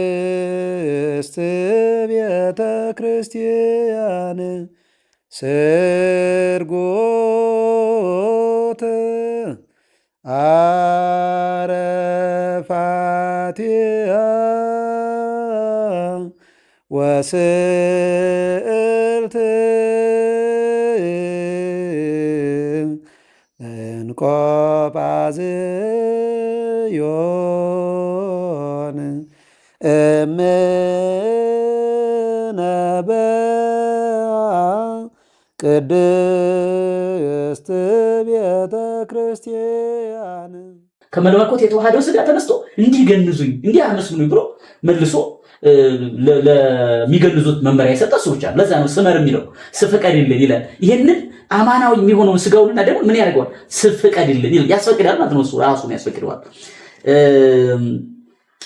ቅድስት ቤተ ክርስቲያን ስርጎት አረፋቲሃ ወስዕልት እንቆጳዝዮን ቅድስት ቤተ ክርስቲያን ከመለኮት የተዋሃደው ስጋ ተነስቶ እንዲገንዙኝ እንዲያመስሉኝ ብሎ መልሶ ለሚገንዙት መመሪያ የሰጠ ሰዎች አሉ። ለዛ ነው ስመር የሚለው ስፍቀድልን ይላል። ይሄንን አማናዊ የሚሆነውን ስጋውንና ደግሞ ምን ያደርገዋል? ስፍቀድልን ይላል። ያስፈቅዳል ማለት ነው። እሱ ራሱን ያስፈቅደዋል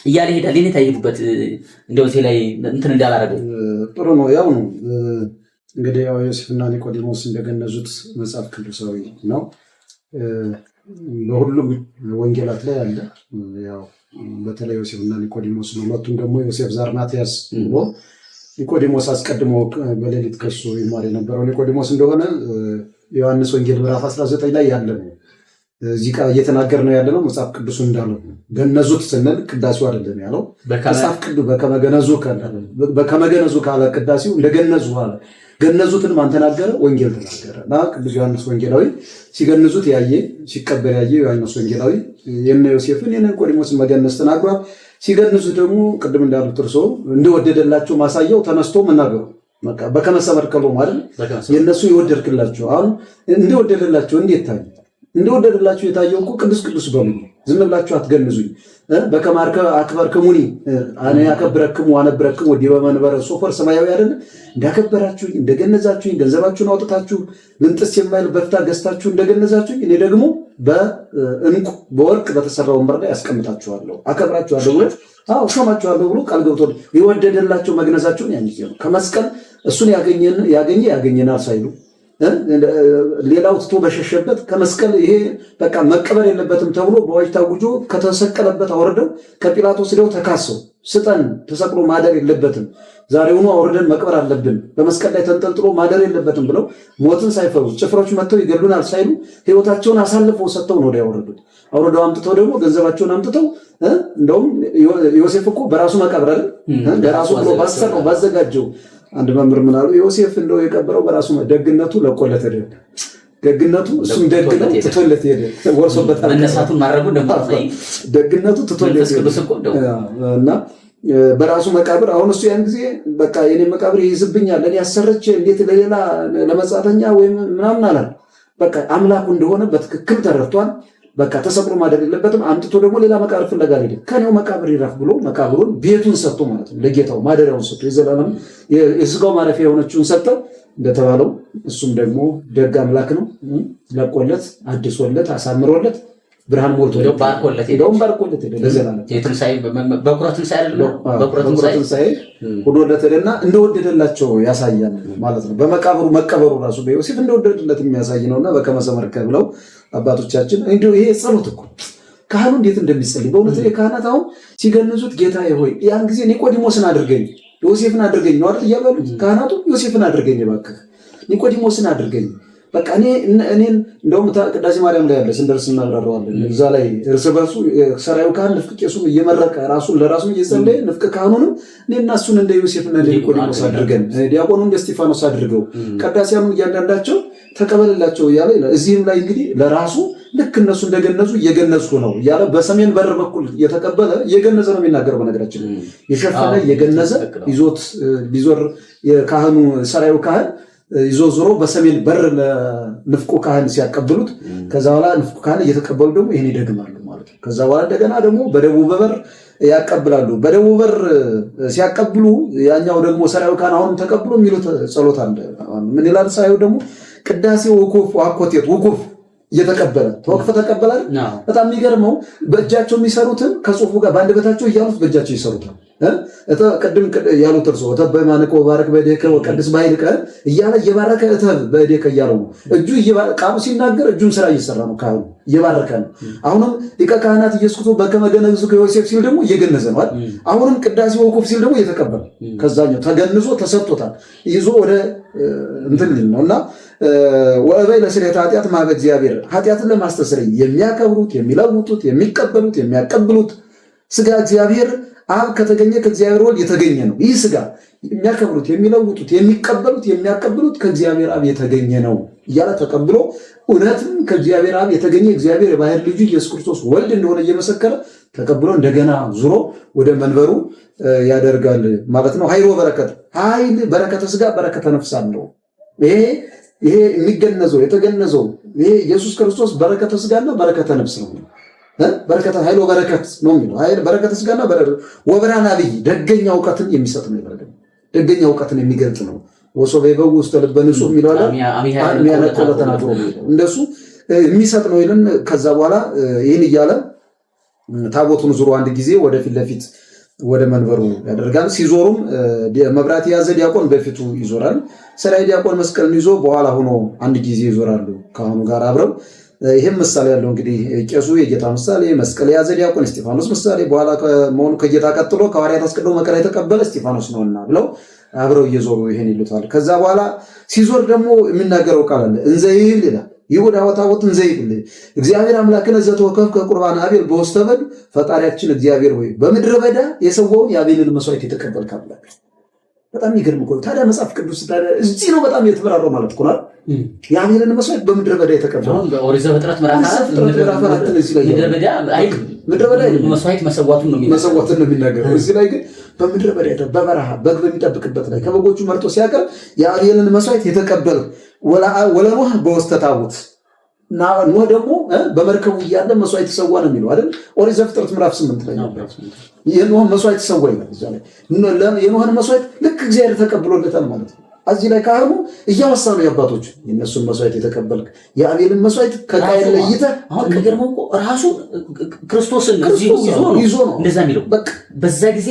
እያለ ሄዳል። የኔታ ይሄዱበት እንደው እዚህ ላይ እንትን እንዳላረገው ጥሩ ነው። ያው ነው እንግዲህ ያው ዮሴፍና ኒቆዲሞስ እንደገነዙት መጽሐፍ ቅዱሳዊ ነው። በሁሉም ወንጌላት ላይ አለ። ያው በተለይ ዮሴፍና ኒቆዲሞስ ነው። ሁለቱም ደግሞ ዮሴፍ ዘአርማትያስ ብሎ ኒቆዲሞስ አስቀድሞ በሌሊት ከሱ ይማር የነበረው ኒቆዲሞስ እንደሆነ ዮሐንስ ወንጌል ምዕራፍ 19 ላይ ያለ ነው። እዚህ ጋር እየተናገር ነው ያለ ነው። መጽሐፍ ቅዱሱ እንዳለው ገነዙት ስንል ቅዳሴው አይደለም ያለው። መጽሐፍ ቅዱስ በከመገነዙ ካለ ቅዳሴው እንደገነዙ አለ። ገነዙትን ማን ተናገረ? ወንጌል ተናገረ። እና ቅዱስ ዮሐንስ ወንጌላዊ ሲገንዙት ያየ ሲቀበር ያየ ዮሐንስ ወንጌላዊ የነ ዮሴፍን የነ ኒቆዲሞስን መገነዝ ተናግሯል። ሲገንዙት ደግሞ ቅድም እንዳሉት እርሶ እንደወደደላቸው ማሳያው ተነስቶ መናገሩ በቃ በከመሰበርከሎ ማለት የነሱ ይወደድክላቸው። አሁን እንደወደደላቸው እንዴት ታየ? እንደወደደላችሁ የታየው እኮ ቅዱስ ቅዱስ በሉ ዝም ብላችሁ አትገንዙኝ። በከማርከ አክበርክሙኒ አነ ያከብረክሙ አነብረክሙ ወዲ በመንበረ ሶፈር ሰማያዊ አይደል? እንዳከበራችሁኝ እንደገነዛችሁኝ ገንዘባችሁን አውጥታችሁ ልንጥስ የማይል በፍታ ገዝታችሁ እንደገነዛችሁኝ እኔ ደግሞ በእንቁ በወርቅ በተሰራው ወንበር ላይ ያስቀምጣችኋለሁ አከብራችኋለሁ ብሎ ሾማችኋለሁ ብሎ ቃል ገብቶ የወደደላቸው መግነዛችሁን ያን ጊዜ ነው። ከመስቀል እሱን ያገኘናል ሳይሉ ሌላው ትቶ በሸሸበት ከመስቀል ይሄ በቃ መቀበር የለበትም ተብሎ በአዋጅ ታውጆ ከተሰቀለበት አወርደው ከጲላጦስ ሄደው ተካሰው ስጠን ተሰቅሎ ማደር የለበትም ዛሬውኑ አወርደን መቅበር አለብን በመስቀል ላይ ተንጠልጥሎ ማደር የለበትም ብለው ሞትን ሳይፈሩ ጭፍሮች መጥተው ይገሉናል ሳይሉ ሕይወታቸውን አሳልፈው ሰጥተው ነው ያወረዱት። አውርደው አምጥተው ደግሞ ገንዘባቸውን አምጥተው እንደውም ዮሴፍ እኮ በራሱ መቃብር አይደል በራሱ ብሎ ባሰረው ባዘጋጀው አንድ መምህር ምን አሉ? ዮሴፍ እንደው የቀበረው በራሱ ደግነቱ ለቆለተ ሄደ። ደግነቱ እሱም ደግነቱ ትቶለት ሄደ። ወርሶበታል። መነሳቱን ማረጉ ደግነቱ ትቶለት ሄደ እና በራሱ መቃብር አሁን እሱ ያን ጊዜ በቃ የኔ መቃብር ይይዝብኛል ለኔ ያሰረች እንዴት ለሌላ ለመጻተኛ ወይም ምናምን አላል። በቃ አምላኩ እንደሆነ በትክክል ተረድቷል። በቃ ተሰቅሎ ማደር የለበትም። አምጥቶ ደግሞ ሌላ መቃብር ፍለጋ ሄደ። ከኔው መቃብር ይረፍ ብሎ መቃብሩን ቤቱን ሰጥቶ ማለት ነው ለጌታው ማደሪያውን ሰጥቶ የዘላለም የስጋው ማረፊያ የሆነችውን ሰጠ እንደተባለው እሱም ደግሞ ደግ አምላክ ነው። ለቆለት አድሶለት አሳምሮለት ብርሃን ሞልቶ ባርኮለት ለዘላለም የትንሳኤ በኩራትንሳኤ አይደለም በኩራትንሳኤ ወዶለት ሄደና እንደወደደላቸው ያሳያል ማለት ነው። በመቃብሩ መቀበሩ ራሱ በዮሴፍ እንደወደደለት የሚያሳይ ነውና በከመሰመርከ ብለው አባቶቻችን እንዲሁ ይሄ ጸሎት እኮ ካህኑ እንዴት እንደሚጸልይ በእውነት የካህናት አሁን ሲገንዙት ጌታዬ ሆይ ያን ጊዜ ኒቆዲሞስን አድርገኝ ዮሴፍን አድርገኝ ነው አይደል እያሉት ካህናቱ ዮሴፍን አድርገኝ እባክህ ኒቆዲሞስን አድርገኝ በቃ እኔን እንደውም ቅዳሴ ማርያም ላይ ያለ ስንደርስ እናብራራዋለን። እዛ ላይ እርስ በርሱ ሰራዩ ካህን ንፍቅ ቄሱን እየመረቀ ራሱን ለራሱ እየጸለየ ንፍቅ ካህኑንም እኔና እሱን እንደ ዮሴፍና እንደ ኒቆዲሞስ አድርገን ዲያቆኑን እንደ እስጢፋኖስ አድርገው ቀዳሲያኑን እያንዳንዳቸው ተቀበልላቸው እያለ እዚህም ላይ እንግዲህ ለራሱ ልክ እነሱ እንደገነዙ እየገነዝኩ ነው እያለ በሰሜን በር በኩል እየተቀበለ እየገነዘ ነው የሚናገረው። በነገራችን የሸፈነ እየገነዘ ይዞት ቢዞር የካህኑ ሰራዩ ካህን ይዞ ዞሮ በሰሜን በር ለንፍቁ ካህን ሲያቀብሉት ከዛ በኋላ ንፍቁ ካህን እየተቀበሉ ደግሞ ይሄን ይደግማሉ ማለት ነው። ከዛ በኋላ እንደገና ደግሞ በደቡብ በር ያቀብላሉ። በደቡብ በር ሲያቀብሉ ያኛው ደግሞ ሰራዩ ካህን አሁንም ተቀብሎ የሚሉት ጸሎት አለ። ምን ይላል? ሳይው ደግሞ ቅዳሴው ውኩፍ አኮቴት ውኩፍ እየተቀበለ ተወቅፈ ተቀበለ። በጣም የሚገርመው በእጃቸው የሚሰሩትን ከጽሁፉ ጋር በአንደበታቸው እያሉት በእጃቸው ይሰሩታል። ቅድም ያሉት እርሶ እተብ በማነቆ ባረክ በዴከ ወቀድስ ባይልቀ እያለ እየባረከ እተብ በዴከ እያለው ነው። እጁ ቃሉ ሲናገር እጁም ስራ እየሰራ ነው። ካህኑ እየባረከ ነው። አሁንም ሊቀ ካህናት ኢየሱስ ክርስቶስ በከመ ገነዙ ከዮሴፍ ሲል ደግሞ እየገነዘ ነው። አሁንም ቅዳሴ ወቁፍ ሲል ደግሞ እየተቀበለ ከዛኛው ተገንዞ ተሰጥቶታል ይዞ ወደ እንትን ነውና ወእበይ ለስርየተ ኃጢአት ማበ እግዚአብሔር ኃጢአትን ለማስተስረይ የሚያከብሩት የሚለውጡት የሚቀበሉት የሚያቀብሉት ስጋ እግዚአብሔር አብ ከተገኘ ከእግዚአብሔር ወልድ የተገኘ ነው። ይህ ስጋ የሚያከብሩት የሚለውጡት የሚቀበሉት የሚያቀብሉት ከእግዚአብሔር አብ የተገኘ ነው እያለ ተቀብሎ እውነትም ከእግዚአብሔር አብ የተገኘ እግዚአብሔር የባህር ልጁ ኢየሱስ ክርስቶስ ወልድ እንደሆነ እየመሰከረ ተቀብሎ እንደገና ዙሮ ወደ መንበሩ ያደርጋል ማለት ነው። ኃይል በረከት ኃይል በረከተ ስጋ በረከተ ነፍስ አለው። ይሄ የሚገነዘው የተገነዘው ይሄ ኢየሱስ ክርስቶስ በረከተ ስጋና በረከተ ነፍስ ነው። በረከተ ኃይል በረከት ነው የሚለው ኃይል በረከተ ስጋና ወብርሃነ አብይ ደገኛ እውቀትን የሚሰጥ ነው። ይባላል ደገኛ እውቀትን የሚገልጽ ነው። ወሶበ ይበው ውስጥ ልበ ንጹህ የሚለው አለ አሚያነቆ ተናግሮ እንደሱ የሚሰጥ ነው ይልን። ከዛ በኋላ ይህን እያለ ታቦቱን ዙሮ አንድ ጊዜ ወደፊት ለፊት ወደ መንበሩ ያደርጋል። ሲዞሩም መብራት የያዘ ዲያቆን በፊቱ ይዞራል። ሰራይ ዲያቆን መስቀልን ይዞ በኋላ ሆኖ አንድ ጊዜ ይዞራሉ ካህኑ ጋር አብረው። ይህም ምሳሌ ያለው እንግዲህ ቄሱ የጌታ ምሳሌ፣ መስቀል የያዘ ዲያቆን እስጢፋኖስ ምሳሌ፣ በኋላ ከመሆኑ ከጌታ ቀጥሎ ከሐዋርያት አስቀድሞ መከራ የተቀበለ እስጢፋኖስ ነውና ብለው አብረው እየዞሩ ይሄን ይሉታል። ከዛ በኋላ ሲዞር ደግሞ የሚናገረው ቃል አለ። እንዘይል ይላል ይሁዳ ወታቦት እንዘይል እግዚአብሔር አምላክን ዘተወከፍ ከቁርባን አቤል በውስተ በድ ፈጣሪያችን እግዚአብሔር ሆይ በምድረ በዳ የሰዋውን የአቤልን መስዋዕት የተቀበልክ አምላክ። በጣም ይገርም እኮ ታዲያ መጽሐፍ ቅዱስ ታዲያ እዚህ ነው በጣም የተበራረው ማለት እኮ ነው። የአቤልን መስዋዕት በምድረ በዳ የተቀበለ ኦሪት ዘፍጥረት ምዕራፍ 4 ምድረ በዳ መስዋዕት መሰዋቱን ነው የሚናገረው። እዚህ ላይ ግን በምድረ በዳ በበረሃ በግ በሚጠብቅበት ላይ ከበጎቹ መርጦ ሲያቀርብ የአቤልን መስዋዕት የተቀበለ ወለኖህ በውስተ ታቦት ኖህ ደግሞ በመርከቡ እያለ መስዋዕት ተሰዋ ነው የሚለው አይደል? ኦሪት ዘፍጥረት ምዕራፍ 8 ላይ የኖህ መስዋዕት ተሰዋ ይላል። እዛ ላይ የኖህን መስዋዕት ልክ እግዚአብሔር ተቀብሎለታል ማለት ነው። እዚህ ላይ ካህኑ እያወሳ ነው የአባቶች የነሱን መስዋዕት የተቀበልክ የአቤልን መስዋዕት ከቃየል ለይተህ። አሁን ከገርመው ራሱ ክርስቶስን ይዞ ነው እንደዛ የሚለው። በቃ በዛ ጊዜ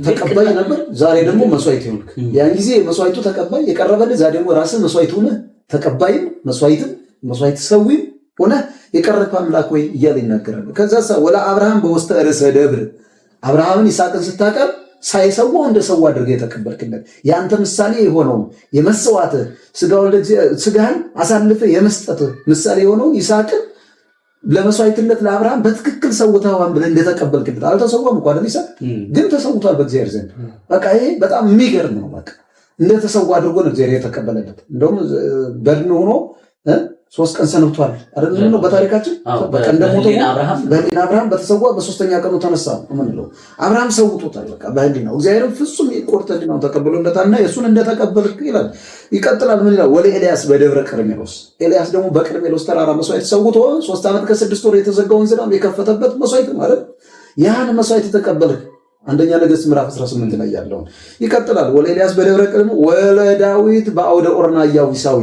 ተቀባይ ነበር፣ ዛሬ ደግሞ መስዋዕት ይሆንክ። ያን ጊዜ መስዋዕቱ ተቀባይ የቀረበልህ፣ ዛሬ ደግሞ ራስህ መስዋዕት ሆነህ ተቀባይም መስዋዕት ሰዊም ሆነህ የቀረብክ አምላክ ወይ እያለ ይናገራል። ከዛ ወላ አብርሃም በውስተ ርእሰ ደብር አብርሃምን ይስሐቅን ስታቀርብ ሳይሰዋው እንደሰዋ አድርገህ የተቀበልክለት የአንተ ምሳሌ የሆነው የመስዋዕት ስጋህን አሳልፈህ የመስጠት ምሳሌ የሆነው ይስሐቅን ለመስዋዕትነት ለአብርሃም በትክክል ሰውተዋን ብለህ እንደተቀበልክለት። አልተሰዋም እንኳን ይስሐቅ ግን ተሰውቷል በእግዚአብሔር ዘንድ። በቃ ይሄ በጣም የሚገርም ነው። በቃ እንደተሰዋ አድርጎ ነው እግዚአብሔር የተቀበለለት። እንደውም በድን ሆኖ 3 ቀን ሰንብቷል አይደል ነው በታሪካችን። በቃ እንደሞተ በህሊና አብርሃም በተሰዋ በሶስተኛ ቀኑ ተነሳ ምንለው አብርሃም ሰውቶታል። በቃ በህሊናው እግዚአብሔር ፍጹም ይቆርጠልናው ተቀብሎለታልና የሱን እንደተቀበልክ ይላል። ይቀጥላል ምን ይላል? ወለ ኤልያስ በደብረ ቀርሜሎስ ኤልያስ ደግሞ በቀርሜሎስ ተራራ መስዋዕት ሰውቶ 3 ዓመት ከ6 ወር የተዘጋውን ዝናብ የከፈተበት መስዋዕት ማለት ያን መስዋዕት የተቀበልክ አንደኛ ነገሥት ምዕራፍ 18 ላይ ያለው ይቀጥላል። ወለ ኤልያስ በደብረ ቀርሜሎስ ወለ ዳዊት በአውደ ኦርና ኢያቡሳዊ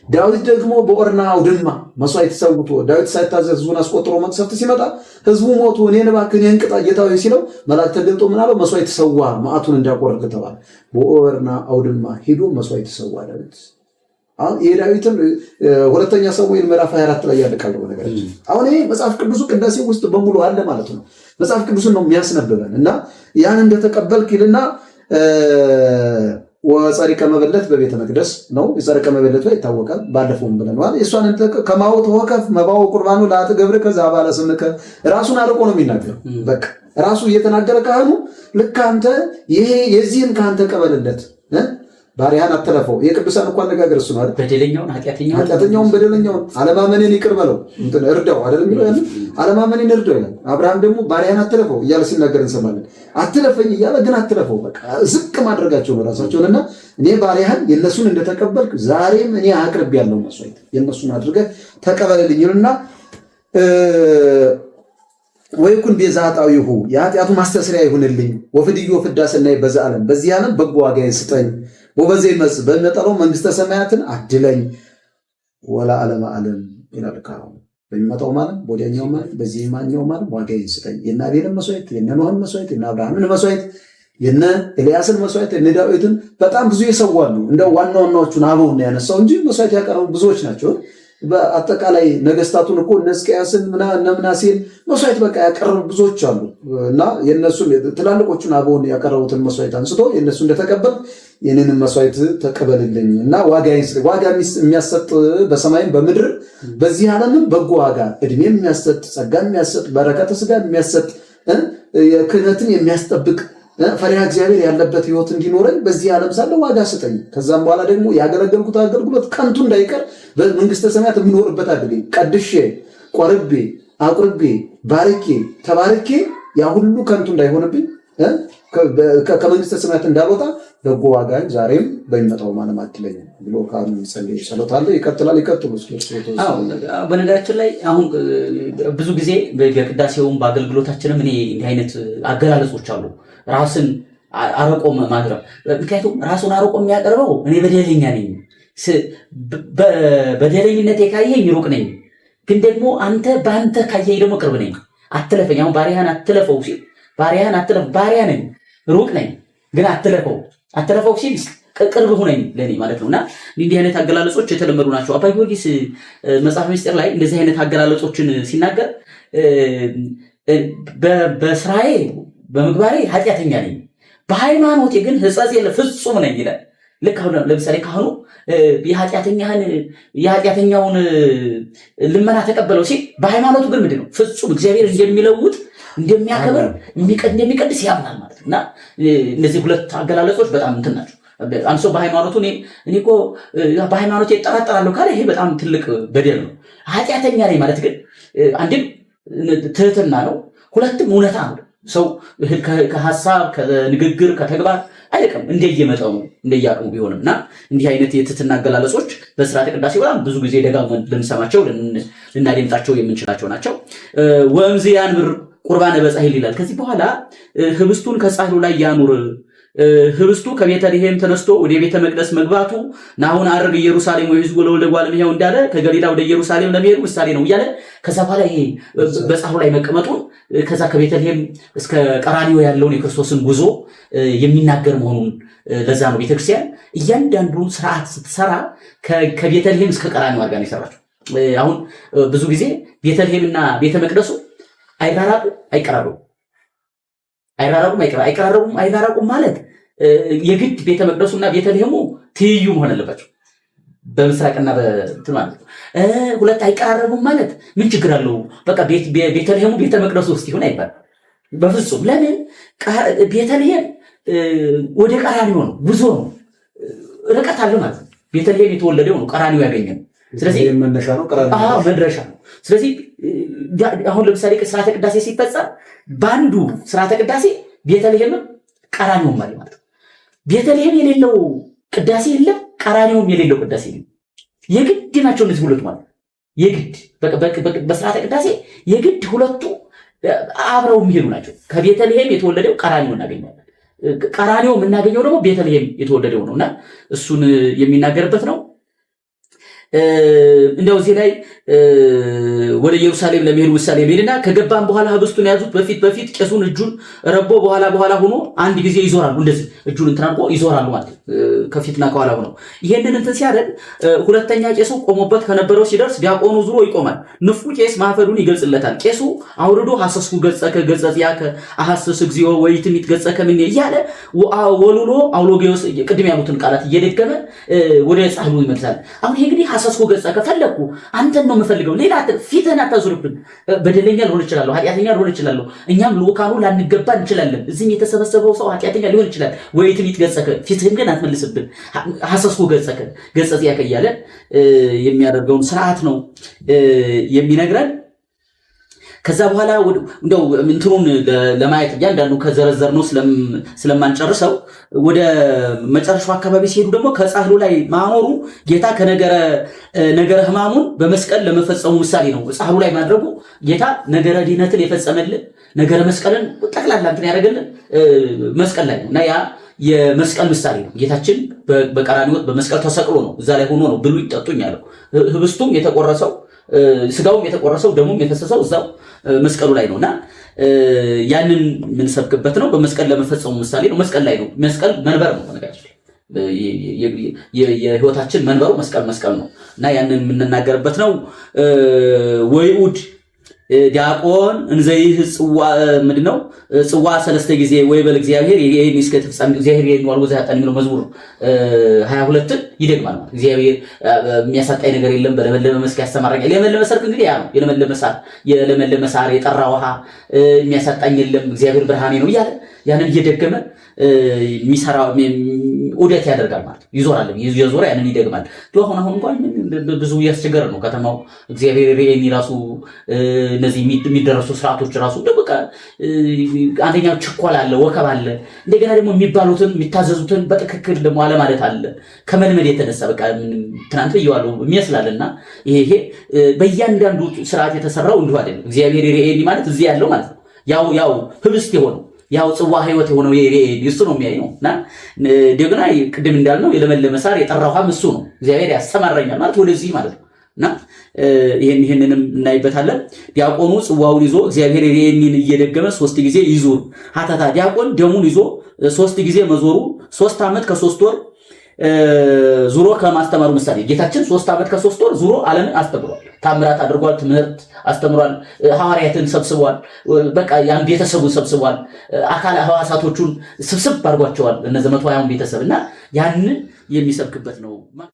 ዳዊት ደግሞ በኦርና አውድማ መስዋዕት ሰውቶ ዳዊት ሳይታዘዝ ህዝቡን አስቆጥሮ መቅሰፍት ሲመጣ ህዝቡ ሞቱ፣ እኔን እባክህ እኔን ቅጣ ጌታዬ ሲለው መልአክ ተገልጦ ምን አለው? መስዋዕት ሰዋ መዓቱን እንዲያቆርጥ ተባለ። በኦርና አውድማ ሄዶ መስዋዕት ሰዋ ዳዊት። አሁን የዳዊትን ሁለተኛ ሳሙኤል ምዕራፍ 24 ላይ ያለ ቃል ነው ነገራችን። አሁን ይሄ መጽሐፍ ቅዱሱ ቅዳሴ ውስጥ በሙሉ አለ ማለት ነው። መጽሐፍ ቅዱስን ነው የሚያስነብበን እና ያን እንደተቀበልክ ይልና ወጸሪቀ መበለት በቤተ መቅደስ ነው። የጸሪቀ መበለቱ ይታወቃል፣ ባለፈውም ብለናል። እሷን ከማው ተወከፍ መባው ቁርባኑ ለአት ገብረ ከዛ ባለ ስምከ ራሱን አርቆ ነው የሚናገረው። በቃ ራሱ እየተናገረ ካህኑ ልክ አንተ ይሄ የዚህን ካንተ ቀበልለት ባሪያን አተረፈው። የቅዱሳን እንኳን አነጋገር እሱ ማለት በደለኛውን ኃጢአተኛውን በደለኛውን አለማመንን ይቅር በለው እንትን እርዳው አይደለም የሚለው ያን አለማመንን እርዳው ይላል። አብርሃም ደግሞ ባሪያን አተረፈው እያለ ሲናገር እንሰማለን። አትለፈኝ እያለ ግን አትለፈው። በቃ ዝቅ ማድረጋቸው ነው ራሳቸውንና እኔ ባሪያን የነሱን እንደተቀበልክ ዛሬም እኔ አቅርብ ያለው መስዋዕት የነሱን አድርገህ ተቀበልልኝና ወይኩን ቤዛጣዊሁ የኃጢአቱ ማስተስሪያ ይሁንልኝ ወፍድዮ ፍዳሰናይ በዛ ዓለም በዚህ ዓለም በጎ ዋጋ ይስጠኝ ወበዚህ መስ በሚመጣው መንግስተ ሰማያትን አድለኝ ወላ ዓለም ዓለም ይላል ካህኑ። በሚመጣው ማለት ወዲያኛው ማለት በዚህ ማኛው ማለት ዋጋ ይስጠኝ። የአቤልን መስዋዕት የኖህን መስዋዕት የአብርሃምን መስዋዕት የነ ኤልያስን መስዋዕት የነ ዳዊትን በጣም ብዙ ይሰዋሉ። እንደ ዋና ዋናዎቹን አበውን ያነሳው እንጂ መስዋዕት ያቀረቡ ብዙዎች ናቸው። በአጠቃላይ ነገስታቱን እኮ እነ ሕዝቅያስን እነ ምናሴን መስዋዕት በቃ ያቀረቡ ብዙዎች አሉ እና የነሱን ትላልቆቹን አበውን ያቀረቡትን መስዋዕት አንስቶ የነሱ እንደተቀበል የኔንም መስዋዕት ተቀበልልኝ እና ዋጋ የሚያሰጥ በሰማይም በምድር በዚህ ዓለምም በጎ ዋጋ እድሜም የሚያሰጥ ጸጋን የሚያሰጥ በረከተ ስጋን የሚያሰጥ የክህነትን የሚያስጠብቅ ፈሪሃ እግዚአብሔር ያለበት ህይወት እንዲኖረኝ በዚህ ዓለም ሳለ ዋጋ ስጠኝ። ከዛም በኋላ ደግሞ ያገለገልኩት አገልግሎት ከንቱ እንዳይቀር በመንግስተ ሰማያት የምኖርበት አድርገኝ። ቀድሼ ቆርቤ አቁርቤ ባርኬ ተባርኬ ያ ሁሉ ከንቱ እንዳይሆንብኝ ከመንግስተ ሰማያት እንዳልወጣ በጎ ዋጋን ዛሬም በሚመጣው ማንም አትለኝ ብሎ ካህኑ ጸልይ ጸሎታለ። ይቀጥላል። ይቀጥሉ። በነገራችን ላይ አሁን ብዙ ጊዜ በቅዳሴውም በአገልግሎታችንም እኔ እንዲህ አይነት አገላለጾች አሉ። ራስን አርቆ ማቅረብ። ምክንያቱም ራሱን አርቆ የሚያቀርበው እኔ በደለኛ ነኝ፣ በደለኝነቴ ካየኝ ሩቅ ነኝ፣ ግን ደግሞ አንተ በአንተ ካየኝ ደግሞ ቅርብ ነኝ፣ አትለፈኝ። አሁን ባሪያህን አትለፈው ሲል ባሪያህን አትለፍ፣ ባሪያ ነኝ፣ ሩቅ ነኝ፣ ግን አትለፈው ሲል ቅርብ ሁነኝ ለኔ ማለት ነውና እንዲህ አይነት አገላለጾች የተለመዱ ናቸው። አባ ጊዮርጊስ መጽሐፍ ምስጢር ላይ እንደዚህ አይነት አገላለጾችን ሲናገር በስራዬ በምግባሬ ኃጢአተኛ ነኝ፣ በሃይማኖቴ ግን ሕጸጽ የለ ፍጹም ነኝ ይላል። ልክ አሁን ለምሳሌ ካህኑ የኃጢአተኛውን ልመና ተቀበለው ሲል በሃይማኖቱ ግን ምንድን ነው ፍጹም እግዚአብሔር እንደሚለውጥ እንደሚያከብር እንደሚቀድስ ያምናል ማለት ነው። እና እነዚህ ሁለት አገላለጾች በጣም እንትን ናቸው። አንድ ሰው በሃይማኖቱ እኔ እኮ በሃይማኖቴ እጠራጠራለሁ ካለ ይሄ በጣም ትልቅ በደል ነው። ኃጢአተኛ ነኝ ማለት ግን አንድም ትህትና ነው፣ ሁለትም እውነታ ነው። ሰው ከሀሳብ ከንግግር ከተግባር አይደለም እንደየመጠኑ እንደያቅሙ ቢሆንም እና እንዲህ አይነት የትህትና አገላለጾች በስርዓተ ቅዳሴ በጣም ብዙ ጊዜ ደጋግመን ልንሰማቸው ልናደምጣቸው የምንችላቸው ናቸው። ወእምዝ ያንብር ቁርባነ በጻሕል ይላል። ከዚህ በኋላ ህብስቱን ከጻሕሉ ላይ ያኑር። ህብስቱ ከቤተልሔም ተነስቶ ወደ ቤተ መቅደስ መግባቱ ናሁን አርግ ኢየሩሳሌም ወሕዝቡ ለወልደ እጓለ እመሕያው እንዳለ ከገሊላ ወደ ኢየሩሳሌም ለመሄዱ ምሳሌ ነው እያለ ከዛ በኋላ ይሄ በጻሕሉ ላይ መቀመጡን ከዛ ከቤተልሔም እስከ ቀራንዮ ያለውን የክርስቶስን ጉዞ የሚናገር መሆኑን ለዛ ነው ቤተክርስቲያን እያንዳንዱን ስርዓት ስትሰራ ከቤተልሔም እስከ ቀራንዮ አድርጋ ነው የሰራችው። አሁን ብዙ ጊዜ ቤተልሔምና ቤተ መቅደሱ አይራራቁም ማለት የግድ ቤተ መቅደሱና ቤተልሔሙ ትይዩ መሆን አለባቸው በምስራቅና በእንትን ማለት ነው። ሁለት አይቀራረቡም ማለት ምን ችግር አለው? በቃ ቤተልሔሙ ቤተ መቅደሱ ውስጥ ይሁን አይባልም በፍጹም። ለምን? ቤተልሔም ወደ ቀራንዮ ነው፣ ጉዞ ነው፣ ርቀት አለው ማለት ነው። ቤተልሔም የተወለደው ነው፣ ቀራንዮ ያገኘው። ስለዚህ መነሻ ነው፣ መድረሻ ነው። ስለዚህ አሁን ለምሳሌ ስርዓተ ቅዳሴ ሲፈጸም በአንዱ ስርዓተ ቅዳሴ ቤተልሔም ቀራንዮም ማለት ነው። ቤተልሔም የሌለው ቅዳሴ የለም፣ ቀራንዮም የሌለው ቅዳሴ የለም። የግድ ናቸው እነዚህ ሁለቱ ማለት የግድ በስርዓተ ቅዳሴ የግድ ሁለቱ አብረው የሚሄዱ ናቸው። ከቤተልሔም የተወለደው ቀራንዮ እናገኘዋለን፣ ቀራንዮ የምናገኘው ደግሞ ቤተልሔም የተወለደው ነውና እሱን የሚናገርበት ነው። እንደው እዚህ ላይ ወደ ኢየሩሳሌም ለመሄድ ምሳሌ ሄድና ከገባን በኋላ ህብስቱን ያዙት። በፊት ቄሱን እጁን ረቦ በኋላ ሆኖ አንድ ጊዜ ይዞራሉ። እንደዚህ እጁን እንትናንቆ ይዞራሉ ማለት ከፊትና ከኋላ ሆኖ ይሄንን እንትን ሲያደርግ ሁለተኛ ቄሱ ቆሞበት ከነበረው ሲደርስ ዲያቆኑ ዙሮ ይቆማል። ንፍቁ ቄስ ማፈዱን ይገልጽለታል። ቄሱ አውርዶ ሐሰስኩ ገጸከ ገጸጽያከ አሐስስ እግዚኦ ወይትሚት ገጸከ ምን እያለ ወሉሎ አውሎጌዎስ ቅድም ያሉትን ቃላት እየደገመ ወደ ጻሕሉ ይመልሳል። አሁን ይሄ እንግዲህ ሐሰስኩ ገጸከ ፈለኩ አንተን ነው የምፈልገው፣ ሌላ ፊትህን አታዙርብን። በደለኛ ልሆን እችላለሁ፣ ኃጢአተኛ ልሆን እችላለሁ፣ እኛም ልኡካኑ ላንገባ እንችላለን። እዚህም የተሰበሰበው ሰው ኃጢአተኛ ሊሆን ይችላል። ወይትሚት ገጸከ ፊትህን ግን አትመልስብን፣ ሐሰስኩ ገጸከ ገጸጽያከ እያለ የሚያደርገውን ስርዓት ነው የሚነግረን። ከዛ በኋላ እንደው እንትኑን ለማየት እያንዳንዱ ከዘረዘር ነው ስለማንጨርሰው ወደ መጨረሻው አካባቢ ሲሄዱ ደግሞ ከጻሕሉ ላይ ማኖሩ ጌታ ነገረ ሕማሙን በመስቀል ለመፈጸሙ ምሳሌ ነው። ጻሕሉ ላይ ማድረጉ ጌታ ነገረ ድኅነትን የፈጸመልን ነገረ መስቀልን ጠቅላላ እንትን ያደረገልን መስቀል ላይ ነው እና ያ የመስቀል ምሳሌ ነው። ጌታችን በቀራንዮ በመስቀል ተሰቅሎ ነው እዛ ላይ ሆኖ ነው ብሉኝ ጠጡኝ ያለው። ህብስቱም የተቆረሰው ስጋውም የተቆረሰው ደሙም የፈሰሰው እዛው መስቀሉ ላይ ነውና ያንን የምንሰብክበት ነው። በመስቀል ለመፈጸሙ ምሳሌ ነው። መስቀል ላይ ነው። መስቀል መንበር ነው ነገራችን የህይወታችን መንበሩ መስቀል ነው እና ያንን የምንናገርበት ነው። ወይኡድ ዲያቆን እንዘይህ ጽዋ ምንድነው ጽዋ ሰለስተ ጊዜ ወይ በል እግዚአብሔር ይሄን እስከ ተፈጻሚ እግዚአብሔር ይሄን ዋልጎ ያጣን የሚለው መዝሙር 22 ይደግማል ማለት እግዚአብሔር የሚያሳጣኝ ነገር የለም በለመለመ መስክ ያስተማረኛል። የለመለመ ሰርክ እንግዲህ ያ ነው። የለመለመ ሳር የጠራ ውሃ የሚያሳጣኝ የለም እግዚአብሔር ብርሃኔ ነው እያለ ያንን እየደገመ የሚሰራው ዑደት ያደርጋል ማለት ይዞራል። የዞራ ያንን ይደግማል። አሁን እንኳን ብዙ ያስቸገረ ነው ከተማው። እግዚአብሔር ሬኒ ራሱ እነዚህ የሚደረሱ ስርዓቶች ራሱ በቃ አንደኛው ችኮላ አለ፣ ወከብ አለ። እንደገና ደግሞ የሚባሉትን የሚታዘዙትን በትክክል ደግሞ አለማለት አለ። ከመልመድ የተነሳ በቃ ትናንት ይዋሉ የሚያስላልና ይሄ በእያንዳንዱ ስርዓት የተሰራው እንዲሁ አይደለም። እግዚአብሔር ሬኒ ማለት እዚህ ያለው ማለት ነው። ያው ህብስት የሆነው ያው ጽዋ ህይወት የሆነው እሱ ነው የሚያየው እና ደግና ቅድም እንዳልነው የለመለመ ሳር የጠራ ውሃም እሱ ነው። እግዚአብሔር ያሰማራኛል ማለት ወደዚህ ማለት ነው እና ይሄንንም እናይበታለን። ዲያቆኑ ጽዋውን ይዞ እግዚአብሔር ይሄንን እየደገመ 3 ጊዜ ይዙር ሀተታ ዲያቆን ደሙን ይዞ 3 ጊዜ መዞሩ 3 ዓመት ከ3 ወር ዙሮ ከማስተማሩ ምሳሌ ጌታችን 3 ዓመት ከ3 ወር ዙሮ ዓለምን አስተምሯል። ታምራት አድርጓል። ትምህርት አስተምሯል። ሐዋርያትን ሰብስቧል። በቃ ያን ቤተሰቡን ሰብስቧል። አካለ ሕዋሳቶቹን ስብስብ አድርጓቸዋል። እነዚህ 120 ቤተሰብና ያንን የሚሰብክበት ነው።